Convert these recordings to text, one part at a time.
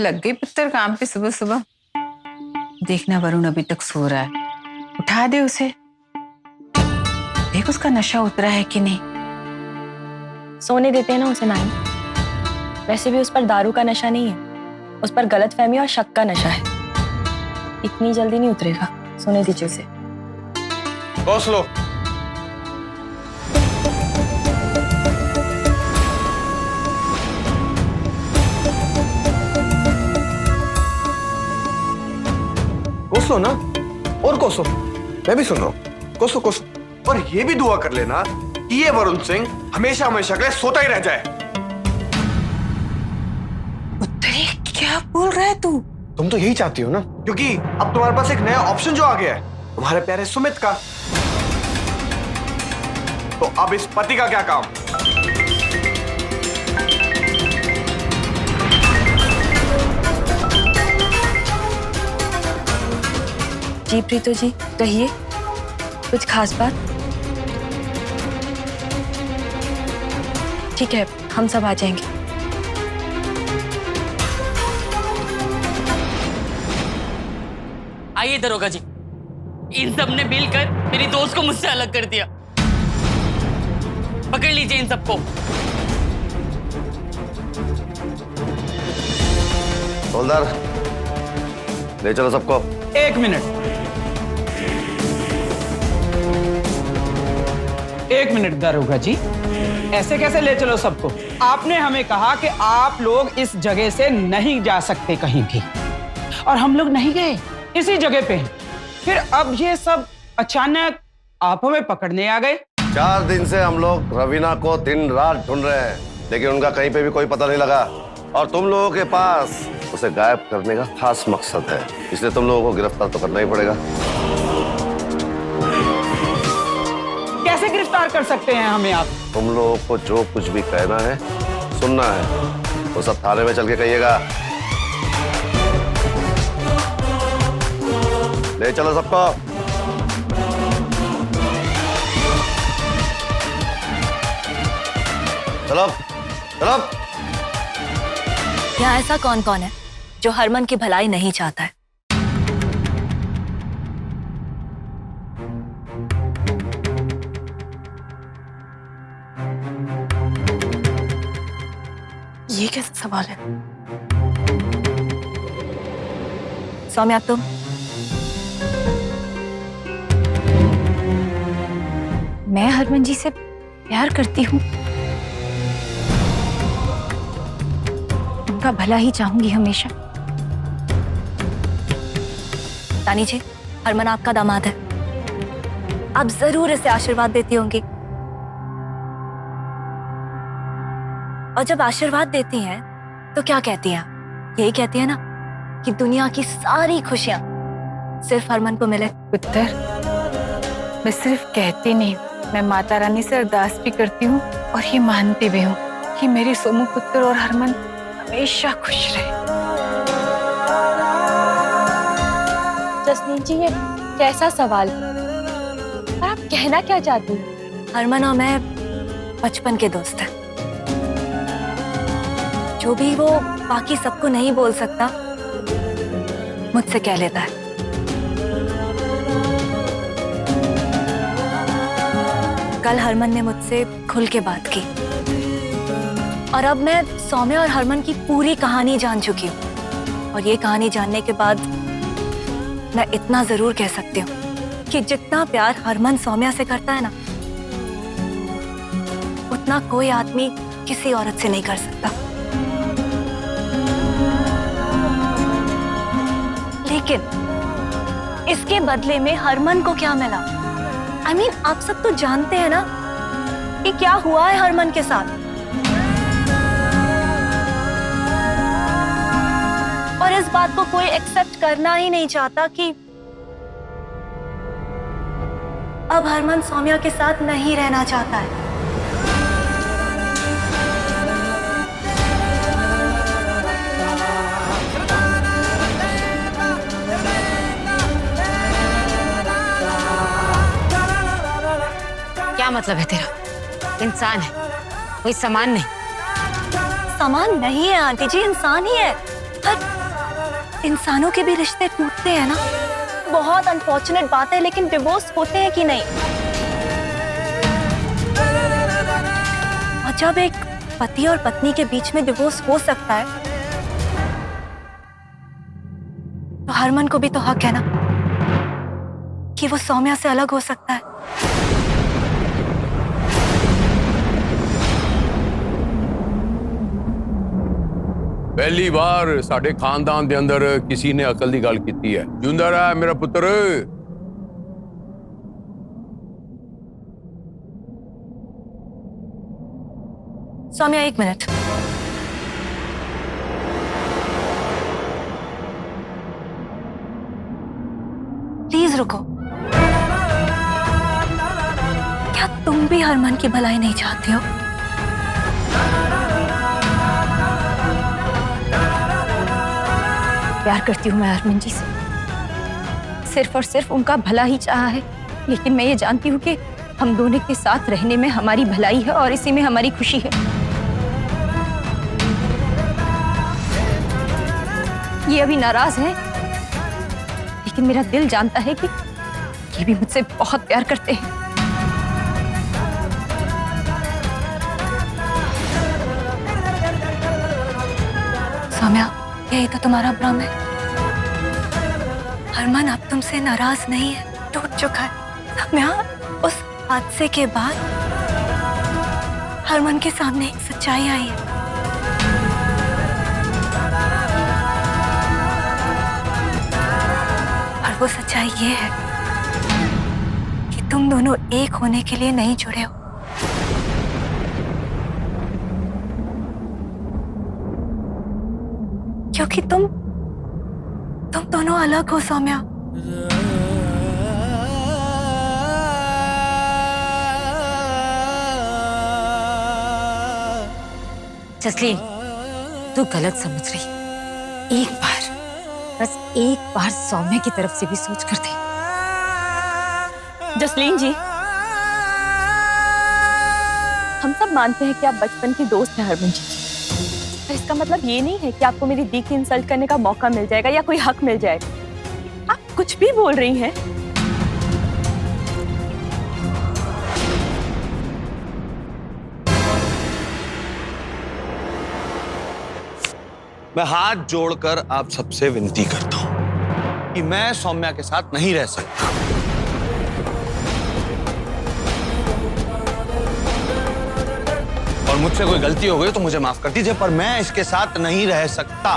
लग गई पुत्र काम पे सुबह सुबह। देखना वरुण अभी तक सो रहा है, उठा दे उसे। देख उसका नशा उतरा है कि नहीं। सोने देते हैं ना उसे नानी। वैसे भी उस पर दारू का नशा नहीं है, उस पर गलतफहमी और शक का नशा है। इतनी जल्दी नहीं उतरेगा, सोने दीजिए उसे। लो। कोसो ना, और कोसो। मैं भी सुन रहा हूँ, कोसो कोसो। और ये भी दुआ कर लेना कि ये वरुण सिंह हमेशा हमेशा के लिए सोता ही रह जाए। उत्तरी क्या बोल रहा है तू? तुम तो यही चाहती हो ना, क्योंकि अब तुम्हारे पास एक नया ऑप्शन जो आ गया है, तुम्हारे प्यारे सुमित का। तो अब इस पति का क्या काम? जी प्रीतो जी, कहिए, कुछ खास बात? ठीक है, हम सब आ जाएंगे। आइए दरोगा जी, इन सब ने मिलकर मेरी दोस्त को मुझसे अलग कर दिया। पकड़ लीजिए इन सबको। हवलदार, ले चलो सबको। एक मिनट, एक मिनट दरोगा जी, ऐसे कैसे ले चलो सबको? आपने हमें कहा कि आप लोग इस जगह से नहीं जा सकते कहीं भी, और हम लोग नहीं गए, इसी जगह पे हैं। फिर अब ये सब अचानक आप हमें पकड़ने आ गए। 4 दिन से हम लोग रवीना को दिन रात ढूंढ रहे हैं, लेकिन उनका कहीं पे भी कोई पता नहीं लगा। और तुम लोगों के पास उसे गायब करने का खास मकसद है, इसलिए तुम लोगों को गिरफ्तार तो करना ही पड़ेगा। कैसे गिरफ्तार कर सकते हैं हमें आप? तुम लोगों को जो कुछ भी कहना है, सुनना है, वो सब थाने में चल के कहिएगा। ले चलो सबको। चलो चलो। यहाँ ऐसा कौन कौन है जो हरमन की भलाई नहीं चाहता है? ये कैसा सवाल है? सौम्या, तुम? मैं हरमन जी से प्यार करती हूँ, उनका भला ही चाहूंगी हमेशा। रानी जी, हरमन आपका दामाद है, आप जरूर इसे आशीर्वाद देती होंगी। और जब आशीर्वाद देती हैं तो क्या कहती हैं? यही कहती है ना कि दुनिया की सारी खुशियां सिर्फ हरमन को मिले। पुत्र, मैं सिर्फ कहती नहीं, मैं माता रानी से अरदास भी करती हूँ और ये मानती भी हूँ कि मेरे सोमू पुत्र और हरमन हमेशा खुश रहे। जसनीत जी, ये कैसा सवाल है? और आप कहना क्या चाहती हैं? हरमन और मैं बचपन के दोस्त हैं। जो भी वो बाकी सबको नहीं बोल सकता, मुझसे कह लेता है। कल हरमन ने मुझसे खुल के बात की और अब मैं सौम्या और हरमन की पूरी कहानी जान चुकी हूँ। और ये कहानी जानने के बाद मैं इतना जरूर कह सकती हूँ कि जितना प्यार हरमन सौम्या से करता है ना, उतना कोई आदमी किसी औरत से नहीं कर सकता। लेकिन इसके बदले में हरमन को क्या मिला? I mean, आप सब तो जानते हैं ना कि क्या हुआ है हरमन के साथ। और इस बात को कोई एक्सेप्ट करना ही नहीं चाहता कि अब हरमन सौम्या के साथ नहीं रहना चाहता है। क्या मतलब है तेरा? इंसान है, कोई सामान नहीं। सामान नहीं है आंटी जी, इंसान ही है। इंसानों के भी रिश्ते टूटते हैं ना। बहुत अनफॉर्चुनेट बात है, लेकिन डिवोर्स होते हैं कि नहीं? और जब एक पति और पत्नी के बीच में डिवोर्स हो सकता है, तो हरमन को भी तो हक है ना कि वो सौम्या से अलग हो सकता है। पहली बार साडे खानदान दे अंदर किसी ने अकल दी गल कीती है। जिंदा रह मेरा पुत्र। सौम्या, एक मिनट। प्लीज रुको। क्या तुम भी हरमन की भलाई नहीं चाहती हो? प्यार करती हूँ मैं हरमन जी से, सिर्फ और सिर्फ उनका भला ही चाहा है। लेकिन मैं ये जानती हूँ कि हम दोनों के साथ रहने में हमारी भलाई है और इसी में हमारी खुशी है। ये अभी नाराज है, लेकिन मेरा दिल जानता है कि ये भी मुझसे बहुत प्यार करते हैं। सौम्या, यही तो तुम्हारा भ्रम है। हरमन अब तुमसे नाराज नहीं है, टूट चुका है। सौम्या, उस हादसे के बाद हरमन के सामने एक सच्चाई आई है। और वो सच्चाई ये है कि तुम दोनों एक होने के लिए नहीं जुड़े हो। क्योंकि तुम दोनों अलग हो सौम्या। जसलीन, तू गलत समझ रही। एक बार, बस एक बार सौम्या की तरफ से भी सोच कर दे। जसलीन जी, हम सब मानते हैं कि आप बचपन की दोस्त हैं हरमन जी। पर इसका मतलब ये नहीं है कि आपको मेरी दी की इंसल्ट करने का मौका मिल जाएगा या कोई हक मिल जाएगा। आप कुछ भी बोल रही हैं। मैं हाथ जोड़कर आप सबसे विनती करता हूं कि मैं सौम्या के साथ नहीं रह सकता। और मुझसे कोई गलती हो गई तो मुझे माफ कर दीजिए, पर मैं इसके साथ नहीं रह सकता।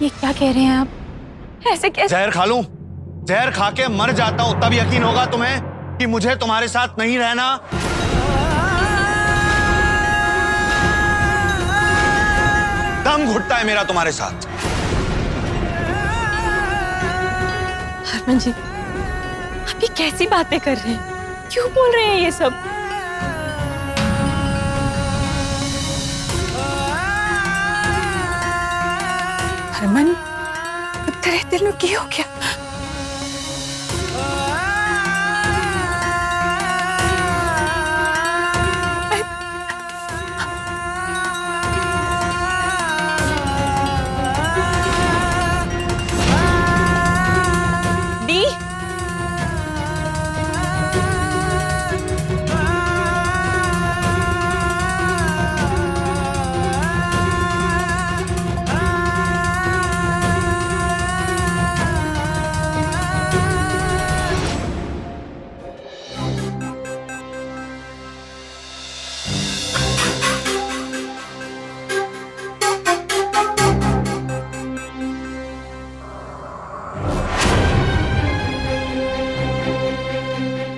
ये क्या कह रहे हैं आप? ऐसे कैसे? जहर खा लूं? जहर खा के मर जाता हूं तब यकीन होगा तुम्हें कि मुझे तुम्हारे साथ नहीं रहना। दम घुटता है मेरा तुम्हारे साथ। हरमन जी, आप ये कैसी बातें कर रहे हैं? क्यों बोल रहे हैं ये सब? हरमन, तेरे दिल में क्या हो गया? दी,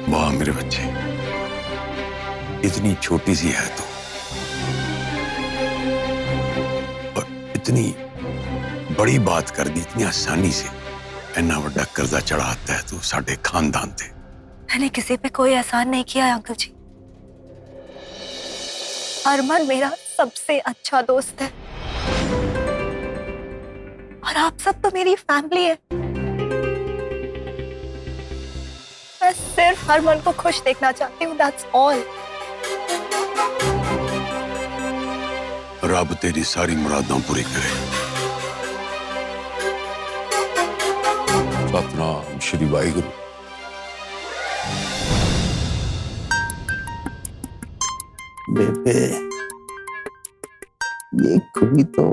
वाह मेरे बच्चे, इतनी छोटी सी है तू और इतनी बड़ी बात कर दी इतनी आसानी से। इतना बड़ा कर्जा चढ़ाता है तू साडे खानदान ते। मैंने किसी पे कोई एहसान नहीं किया अंकल जी। हरमन मेरा सबसे अच्छा दोस्त है और आप सब तो मेरी फैमिली है। मैं सिर्फ हरमन को खुश देखना चाहती हूँ, दैट्स ऑल। रब तेरी सारी मुरादां पूरी करे। सतनाम श्री वाहिगुरु। बेबे, ये खूबी तो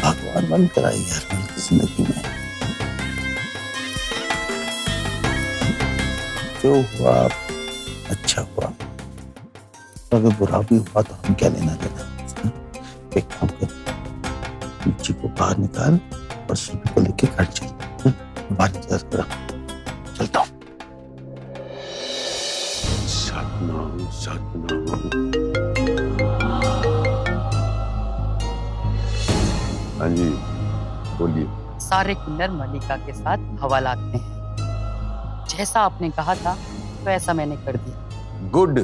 भगवान बनकर आई है हरमन की जिंदगी में। जो हुआ अच्छा हुआ, अगर बुरा भी हुआ तो हम क्या लेना देना। एक काम कर, पीछे को बाहर निकाल और सुबह को लेके घर चल। बाहर निकल, चलता हूँ। सतनाम सतनाम। हाँ जी बोलिए। सारे किन्नर मल्लिका के साथ हवालात में हैं। जैसा आपने कहा था वैसा मैंने कर दिया। Good,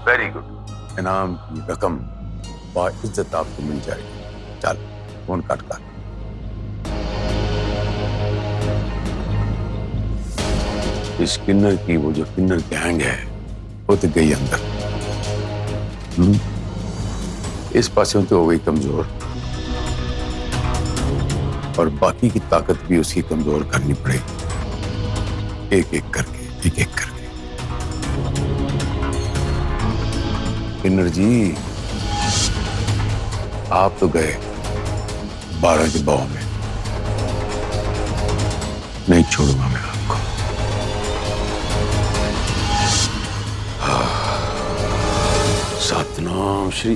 very good. इनाम की रकम बाइज्जत आपको मिल जाएगी। चल फोन काट कर। इस किन्नर की वो जो किन्नर गैंग है वो तो गई अंदर। इस पासे तो हो गई कमजोर, और बाकी की ताकत भी उसकी कमजोर करनी पड़ेगी, एक एक करके, एक एक करके। किन्नर जी, आप तो गए 12 के बाव में, नहीं छोड़ूंगा मैं आपको। सतनाम श्री